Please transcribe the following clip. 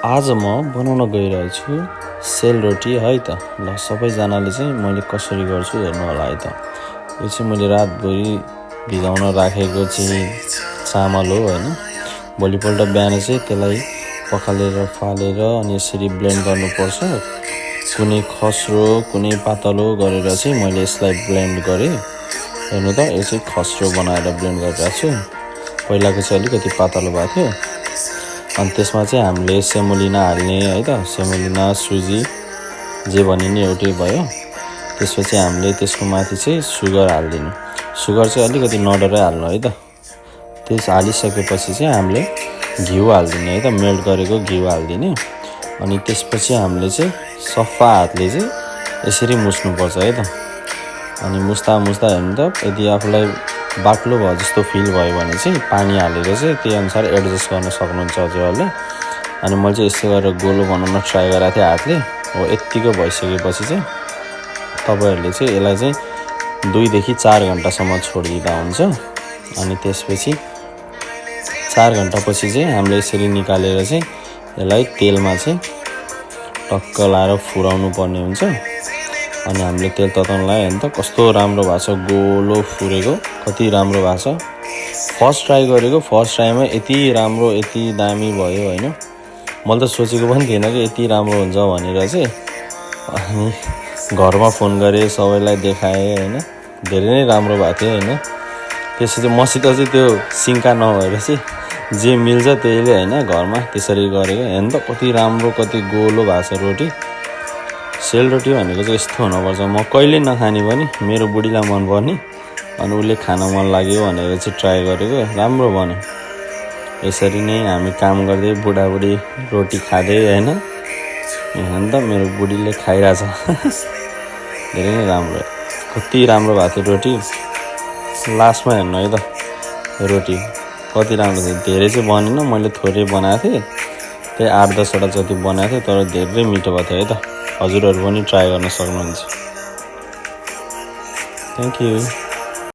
आज म बनाउन गइरहेछु सेलरोटी है त। ल सबैजनाले चाहिँ मैले कसरी गर्छु हेर्नु होला है त। यो चाहिँ मैले रातभरि भिजाउन राखेको चाहिँ चामल हो हैन। भोलिपल्ट बिहान चाहिँ त्यसलाई पखालेर फालेर अनि यसरी ब्लेन्ड गर्नुपर्छ। कुनै खस्रो कुनै पातलो गरेर चाहिँ मैले यसलाई ब्लेन्ड गरेँ। हेर्नु त यो चाहिँ खस्रो बनाएर ब्लेन्ड गरिरहेको छु। पहिलाको चाहिँ अलिकति पातलो भएको थियो। अनि त्यसमा चाहिँ हामीले सेमोलिना हाल्ने है त। सेमोलिना सुजी जे भने नि एउटै भयो। त्यसपछि हामीले त्यसको माथि चाहिँ सुगर हाल्दिनु। सुगर चाहिँ अलिकति नडरै हाल्नु है त। त्यस हालिसकेपछि चाहिँ हामीले घिउ हाल्दिने है त। मेल्ट गरेको घिउ हाल्दिने। अनि त्यसपछि हामीले चाहिँ सफा हातले चाहिँ यसरी मुस्नुपर्छ है त। अनि मुस्दा हेर्नु त यदि आफूलाई बाक्लो भयो जस्तो फिल भयो भने चाहिँ पानी हालेर चाहिँ त्यही अनुसार एडजस्ट गर्न सक्नुहुन्छ हजुरहरूले। अनि मैले चाहिँ यसो गरेर गोलो बनाउन ट्राई गरेको थिएँ हातले। हो यत्तिको भइसकेपछि चाहिँ तपाईहरुले चाहिँ यसलाई चाहिँ 2 देखि 4 घण्टासम्म छोडिदिँदा हुन्छ। अनि त्यसपछि 4 घण्टापछि चाहिँ हामीले यसरी निकालेर चाहिँ यसलाई तेलमा चाहिँ टक्क लाएर फुराउनु पर्ने हुन्छ। अनि हामीले तेल तताउन लाग्यो भने त कस्तो राम्रो भएको छ, गोलो फुरेको कति राम्रो भएको छ। फर्स्ट ट्राई गरेको, फर्स्ट ट्राईमा यति राम्रो यति दामी भयो हैन। मैले त सोचेको पनि थिएन कि यति राम्रो हुन्छ भनेर चाहिँ। अनि घरमा फोन गरेँ, सबैलाई देखाएँ हैन। धेरै नै राम्रो भएको थियो हैन। त्यसपछि मसित चाहिँ त्यो सिङ्का नभएर चाहिँ जे मिल्छ त्यहीले हैन घरमा त्यसरी गरेको। हेर्नु त कति राम्रो कति गोलो भएको छ रोटी। सेलरोटी भनेको चाहिँ यस्तो हुनुपर्छ। म कहिले नखाने पनि मेरो बुढीलाई मन पर्ने। अनि उसले खान मन लाग्यो भनेर चाहिँ ट्राई गरेको, राम्रो बन्यो। यसरी नै हामी काम गर्दै बुढाबुढी रोटी खाँदै हैन। हेर्नु त मेरो बुढीले खाइरहेछ। धेरै नै राम्रो, कति राम्रो भएको थियो रोटी। लास्टमा हेर्नु है त रोटी कति राम्रो थियो। धेरै चाहिँ बनेन, मैले थोरै बनाएको थिएँ। त्यही 8-10 वटा जति बनाएको थिएँ, तर धेरै मिठो भएको थियो है त। हजुरहरू पनि ट्राई गर्न सक्नुहुन्छ। Thank you.